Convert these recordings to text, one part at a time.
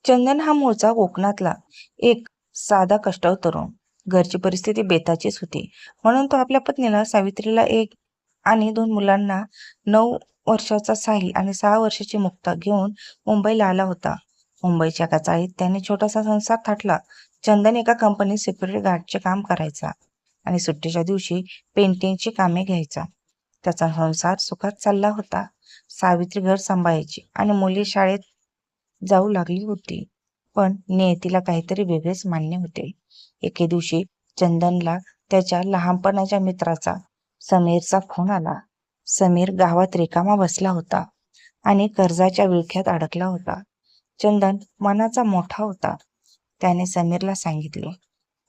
चंदन हा मूळचा कोकणातला एक साधा कष्टाळू तरुण. घरची परिस्थिती बेताचीच होती, म्हणून तो आपल्या पत्नीला सावित्रीला एक आणि 2 मुलांना 9 वर्षाचा साहिल आणि 6 वर्षाची मुक्ता घेऊन मुंबईला आला होता. मुंबईच्या एका चाळीत त्याने छोटासा संसार थाटला. चंदन एका कंपनीत सिक्युरिटी गार्डचे काम करायचा आणि सुट्टीच्या दिवशी पेंटिंगची कामे घ्यायचा. त्याचा संसार सुखात चालला होता. सावित्री घर सांभाळायची आणि मुली शाळेत जाऊ लागली होती. पण नियतीला काहीतरी वेगळेच मान्य होते. एके दिवशी चंदनला त्याच्या लहानपणाच्या मित्राचा समीरचा फोन आला. समीर गावात रिकामा बसला होता आणि कर्जाच्या विळख्यात अडकला होता. चंदन मनाचा मोठा होता. त्याने समीरला सांगितले,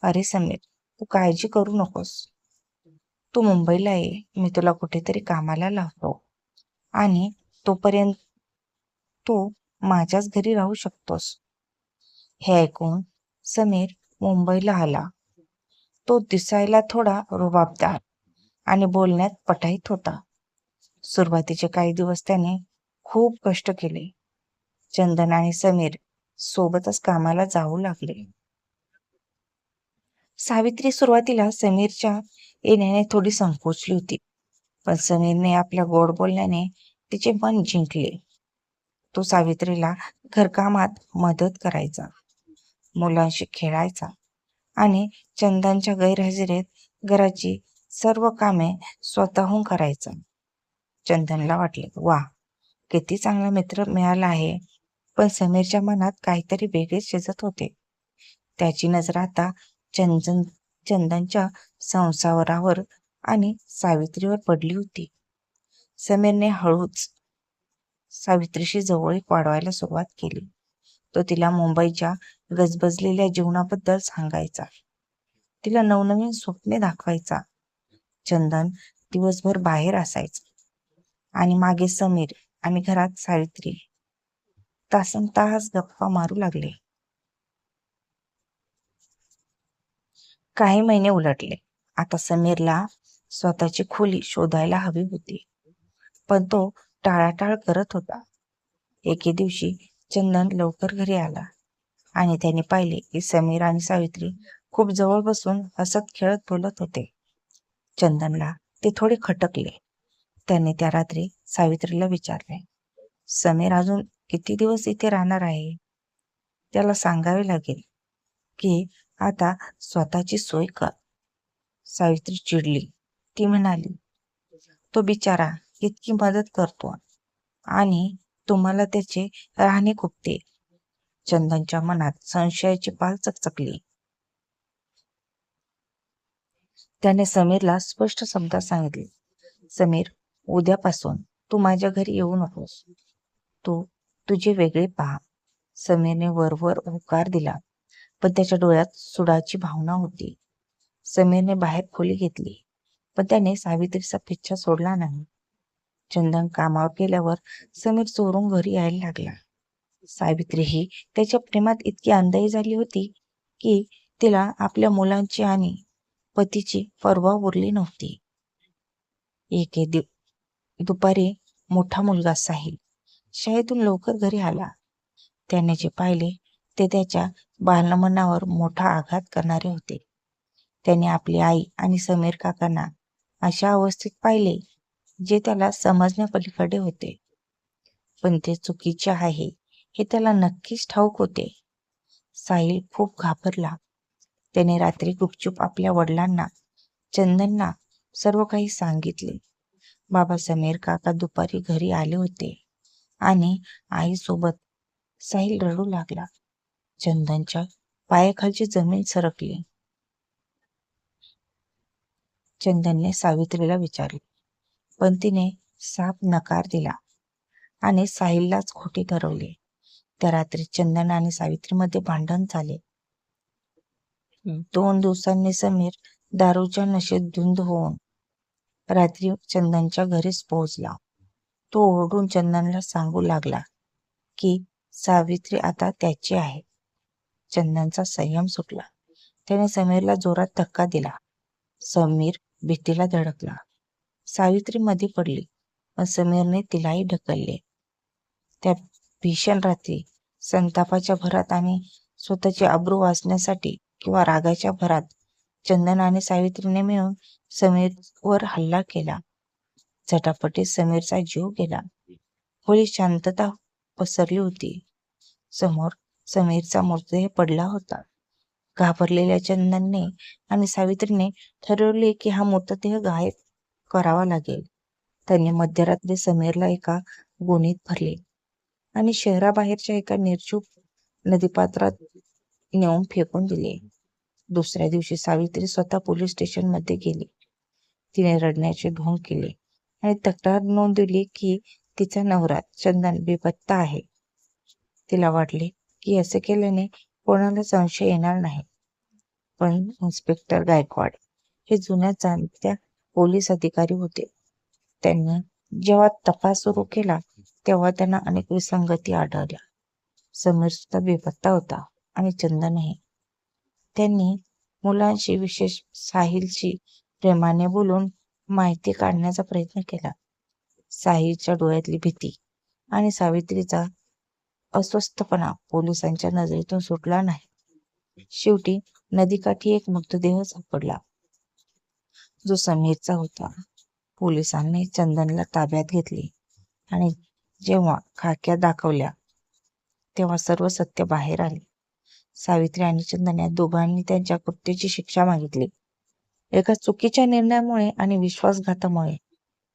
"अरे समीर, तू काळजी करू नकोस. तू मुंबईला ये, मी तुला कुठेतरी कामाला लावतो आणि तोपर्यंत तू माझ्याच घरी राहू शकतोस." हे ऐकून समीर मुंबईला आला. तो दिसायला थोडा रुबाबदार आणि बोलण्यात पटाईत होता. सुरुवातीचे काही दिवस त्याने खूप कष्ट केले. चंदन आणि समीर सोबतच कामाला जाऊ लागले. सावित्री सुरुवातीला समीरच्या येण्याने थोडी संकोचली होती, पण समीरने आपल्या गोड बोलण्याने तिचे मन जिंकले. तो सावित्रीला घरकामात मदत करायचा, मुलांशी खेळायचा आणि चंदनच्या गैरहजेरीत घराची सर्व कामे स्वतःहून करायचा. चंदनला वाटले, वा, किती चांगला मित्र मिळाला आहे. पण समीरच्या मनात काहीतरी वेगळेच शिजत होते. त्याची नजर आता चंदनच्या संसारावर आणि सावित्रीवर पडली होती. समीरने हळूच सावित्रीशी जवळीक वाढवायला सुरुवात केली. तो तिला मुंबईच्या गजबजलेल्या जीवनाबद्दल सांगायचा. तिला नवनवीन स्वप्ने दाखवायचा. चंदन दिवसभर बाहेर असायचा आणि मागे समीर आणि घरात सावित्री तासनतास गप्पा मारू लागले. काही महिने उलटले. आता समीरला स्वतःची खोली शोधायला हवी होती, पण तो टाळाटाळ करत होता. एके दिवशी चंदन लवकर घरी आला आणि त्याने पाहिले की समीर आणि सावित्री खूप जवळ बसून हसत खेळत बोलत होते. चंदनला ते थोडे खटकले. त्याने त्या रात्री सावित्रीला विचारले, समीर अजून किती दिवस इथे राहणार आहे? त्याला सांगावे लागेल की आता स्वतःची सोय कर. सावित्री चिडली. ती म्हणाली, तो बिचारा इतकी मदत करतो आणि तुम्हाला त्याचे राहणे खुपते. चंदनच्या मनात संशयाची पाल चकचकली. त्याने समीरला स्पष्ट शब्दात सांगितले, समीर, उद्यापासून तू माझ्या घरी येऊ नकोस. तू तुझे वेगळे पहा. समीरने वरवर होकार दिला, पण त्याच्या डोळ्यात सुडाची भावना होती. समीरने बाहेर खोली घेतली, पण त्याने सावित्रीचा पिच्छा सोडला नाही. चंदन कामावर गेल्यावर समीर चोरून घरी यायला लागला. सावित्री ही त्याच्या प्रेमात इतकी अंधाई झाली होती की तिला आपल्या मुलांची आणि पतीची पर्वा उरली नव्हती. एके दुपारी मोठा मुलगा साहिल शाळेतून लवकर घरी आला. त्याने जे पाहिले ते त्याच्या बालमनावर मोठा आघात करणारे होते. त्याने आपली आई आणि समीर काकांना अशा अवस्थेत पाहिले जे त्याला समजण्यापलीकडे होते. पण ते चुकीचे आहे हे त्याला नक्कीच ठाऊक होते. साहिल खूप घाबरला. त्याने रात्री गुपचूप आपल्या वडिलांना, चंदनना सर्व काही सांगितले. बाबा समीर काका दुपारी घरी आले होते आणि आईसोबत. साहिल रडू लागला. चंदनच्या पायाखालची जमीन सरकली. चंदनने सावित्रीला विचारले, पण तिने साफ नकार दिला आणि साहिललाच खोटे ठरवले. त्या रात्री चंदन आणि सावित्रीमध्ये भांडण झाले. 2 दिवसांनी समीर दारूच्या नशेत धुंद होऊन रात्री चंदनच्या घरीच पोहोचला. तो ओरडून चंदनला सांगू लागला की सावित्री आता त्याची आहे. चंदनचा संयम सुटला. त्याने समीरला जोरात धक्का दिला. समीर भीतीला धडकला. सावित्री मध्ये पडली, पण समीरने तिलाही ढकलले. त्या भीषण रात्री संतापाच्या भरात आणि स्वतःची अब्रू वाचण्यासाठी किंवा रागाच्या भरात चंदन आणि सावित्रीने मिळून समीरवर हल्ला केला. झटापटीत समीरचा जीव गेला. खोलीत शांतता पसरली होती. समोर समीरचा मृतदेह पडला होता. घाबरलेल्या चंदनने आणि सावित्रीने ठरवले की हा मृतदेह गायब करावा लागेल. त्यांनी मध्यरात्री समीरला एका गोणीत भरले आणि शहराबाहेरच्या एका निर्जूप नदीपात्रात नेऊन फेकून दिले. दुसऱ्या दिवशी सावित्री स्वतः पोलीस स्टेशनमध्ये गेली. तिने रडण्याचे ढोंग केले आणि तक्रार नोंदवली की तिचा नवरा चंदन बेपत्ता आहे. तिला वाटले की असे केल्याने कोणाला संशय येणार नाही. पण इन्स्पेक्टर गायकवाड हे जुन्या जाणत्या पोलीस अधिकारी होते. त्यांनी जेव्हा तपास सुरू केला तेव्हा त्यांना अनेक विसंगती आढळल्या. समीर सुद्धा बेपत्ता होता आणि चंदनही. त्यांनी मुलांशी, विशेष साहिलशी प्रेमाने बोलून माहिती काढण्याचा प्रयत्न केला. साहिलच्या डोळ्यातली भीती आणि सावित्रीचा अस्वस्थपणा पोलिसांच्या नजरेतून सुटला नाही. शेवटी नदीकाठी एक मृतदेह सापडला जो समीरचा होता. पोलिसांनी चंदनला ताब्यात घेतले आणि जेव्हा खाक्या दाखवल्या तेव्हा सर्व सत्य बाहेर आले. सावित्री आणि चंदन या दोघांनी त्यांच्या कृत्याची शिक्षा मागितली. एका चुकीच्या निर्णयामुळे आणि विश्वासघातामुळे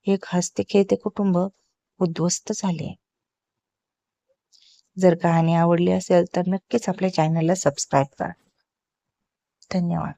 एक हसते खेळते कुटुंब उद्ध्वस्त झाले. जर कहाणी आवडली असेल तर नक्कीच आपल्या चॅनलला सबस्क्राईब करा. धन्यवाद.